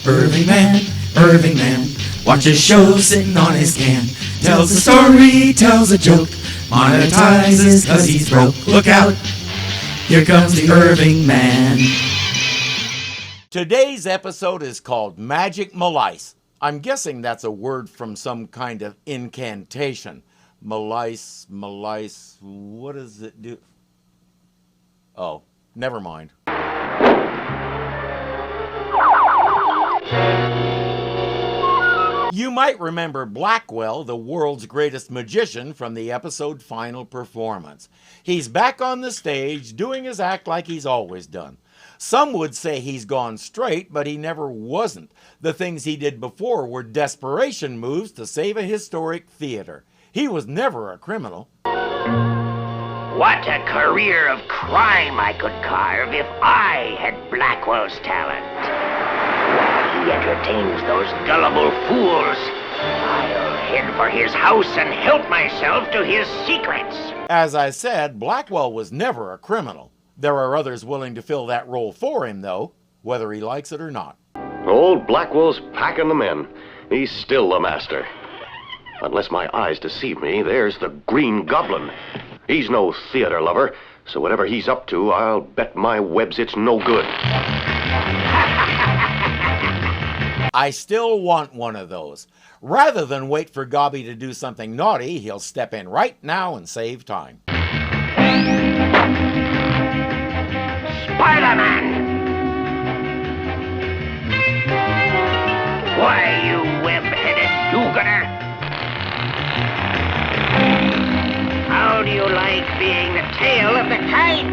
Irvingman, watches shows sitting on his can. Tells a story, tells a joke, monetizes cause he's broke. Look out, here comes the Irvingman. Today's episode is called Magic Malice. I'm guessing that's a word from some kind of incantation. Malice, what does it do? Oh, never mind. You might remember Blackwell, the world's greatest magician, from the episode Final Performance. He's back on the stage, doing his act like he's always done. Some would say he's gone straight, but he never wasn't. The things he did before were desperation moves to save a historic theater. He was never a criminal. What a career of crime I could carve if I had Blackwell's talent. While he entertains those gullible fools, I'll head for his house and help myself to his secrets. As I said, Blackwell was never a criminal. There are others willing to fill that role for him, though, whether he likes it or not. Old Blackwell's packing them in. He's still the master. Unless my eyes deceive me, there's the Green Goblin. He's no theater lover, so whatever he's up to, I'll bet my webs it's no good. I still want one of those. Rather than wait for Gobby to do something naughty, he'll step in right now and save time. Spiderman! Why, you web-headed do-gooder! How do you like being the tail of the kite?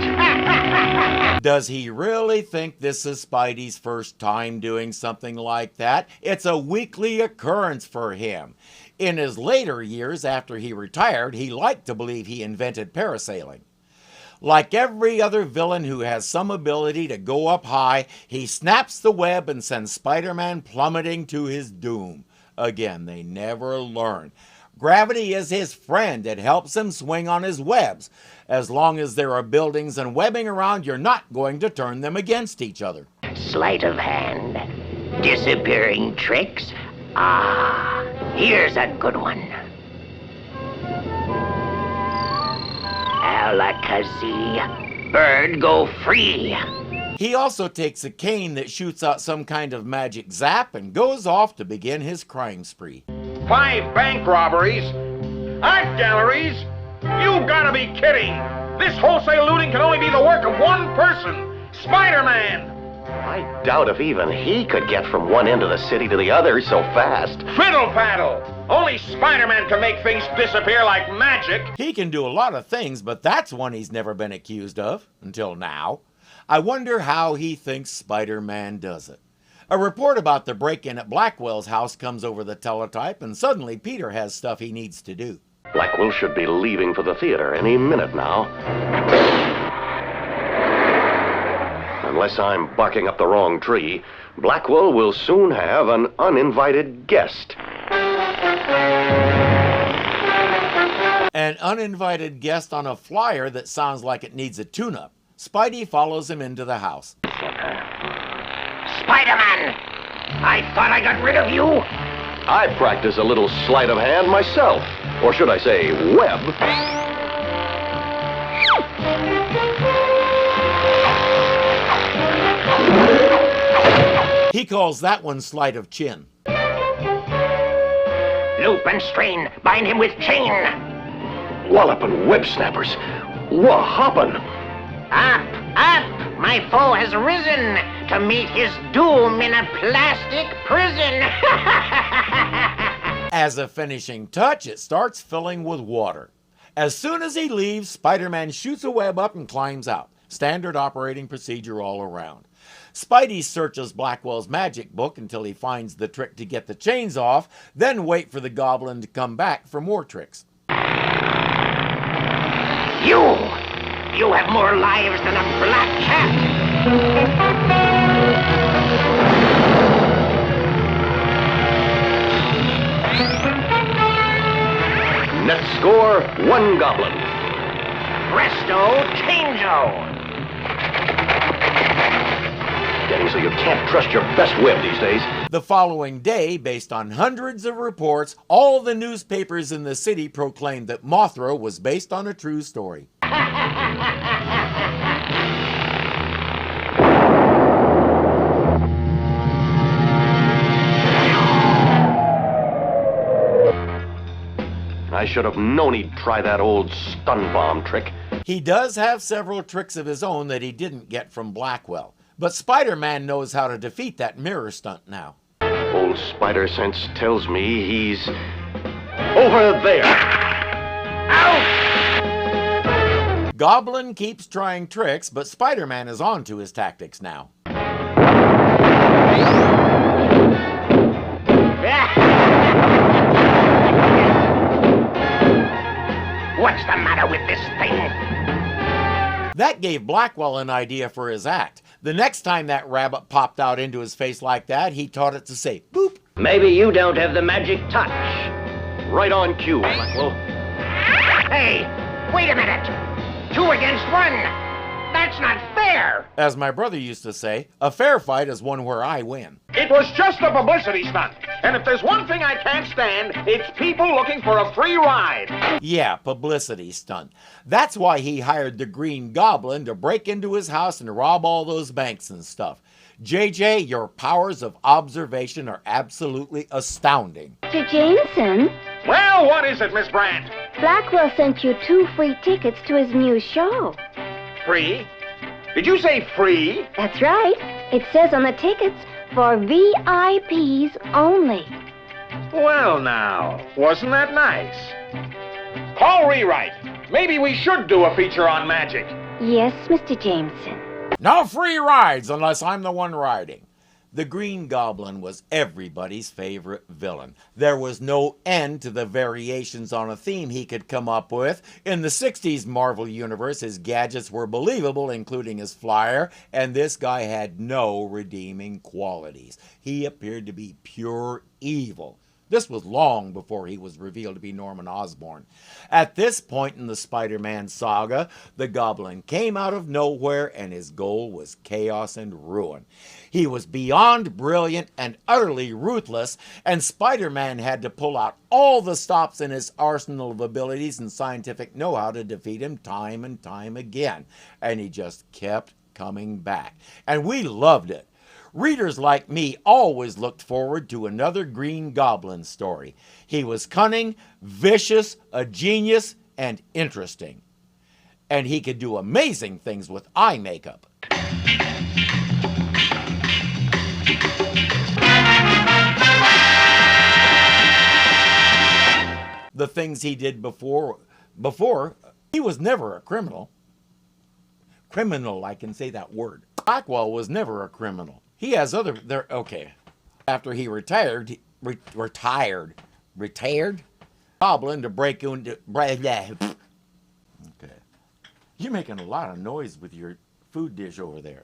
Does he really think this is Spidey's first time doing something like that? It's a weekly occurrence for him. In his later years after he retired, he liked to believe he invented parasailing. Like every other villain who has some ability to go up high, he snaps the web and sends Spider-Man plummeting to his doom. Again, they never learn. Gravity is his friend. It helps him swing on his webs. As long as there are buildings and webbing around, you're not going to turn them against each other. Sleight of hand. Disappearing tricks. Ah, here's a good one. Alakazee. Bird go free. He also takes a cane that shoots out some kind of magic zap and goes off to begin his crime spree. 5 bank robberies, art galleries. You gotta be kidding! This wholesale looting can only be the work of one person, Spider-Man! I doubt if even he could get from one end of the city to the other so fast. Fiddle-faddle! Only Spider-Man can make things disappear like magic! He can do a lot of things, but that's one he's never been accused of, until now. I wonder how he thinks Spider-Man does it. A report about the break-in at Blackwell's house comes over the teletype, and suddenly Peter has stuff he needs to do. Blackwell should be leaving for the theater any minute now. Unless I'm barking up the wrong tree, Blackwell will soon have an uninvited guest. An uninvited guest on a flyer that sounds like it needs a tune-up. Spidey follows him into the house. Spider-Man! I thought I got rid of you! I practice a little sleight of hand myself. Or should I say, web. He calls that one sleight of chin. Loop and strain. Bind him with chain. Wallopin' web snappers. Wah-hoppin'. Up, up! My foe has risen to meet his doom in a plastic prison. As a finishing touch, it starts filling with water. As soon as he leaves, Spider-Man shoots a web up and climbs out. Standard operating procedure all around. Spidey searches Blackwell's magic book until he finds the trick to get the chains off, then wait for the Goblin to come back for more tricks. You have more lives than a black cat. Net score, 1 Goblin. Presto changeo. Getting so you can't trust your best web these days. The following day, based on hundreds of reports, all the newspapers in the city proclaimed that Mothra was based on a true story. I should have known he'd try that old stun bomb trick. He does have several tricks of his own that he didn't get from Blackwell, but Spider-Man knows how to defeat that mirror stunt now. Old spider sense tells me he's over there. Out! Goblin keeps trying tricks, but Spider-Man is on to his tactics now. What's the matter with this thing? That gave Blackwell an idea for his act. The next time that rabbit popped out into his face like that, he taught it to say, boop. Maybe you don't have the magic touch. Right on cue, Blackwell. Hey, wait a minute. 2 against 1. That's not fair. As my brother used to say, a fair fight is one where I win. It was just a publicity stunt. And if there's one thing I can't stand, it's people looking for a free ride. Yeah, publicity stunt. That's why he hired the Green Goblin to break into his house and rob all those banks and stuff. JJ, your powers of observation are absolutely astounding. Mr. Jameson, Well, what is it, Miss Brandt? Blackwell sent you 2 free tickets to his new show. Free? Did you say free? That's right. It says on the tickets, for VIPs only. Well, now, wasn't that nice? Call rewrite. Maybe we should do a feature on magic. Yes, Mr. Jameson. No free rides unless I'm the one riding. The Green Goblin was everybody's favorite villain. There was no end to the variations on a theme he could come up with. In the 60s Marvel Universe, his gadgets were believable, including his flyer, and this guy had no redeeming qualities. He appeared to be pure evil. This was long before he was revealed to be Norman Osborn. At this point in the Spider-Man saga, the Goblin came out of nowhere and his goal was chaos and ruin. He was beyond brilliant and utterly ruthless, and Spider-Man had to pull out all the stops in his arsenal of abilities and scientific know-how to defeat him time and time again. And he just kept coming back. And we loved it. Readers like me always looked forward to another Green Goblin story. He was cunning, vicious, a genius, and interesting. And he could do amazing things with eye makeup. The things he did before, he was never a criminal. Criminal, I can say that word. Blackwell was never a criminal. He has other, okay. After he retired, Goblin to break into, okay. You're making a lot of noise with your food dish over there.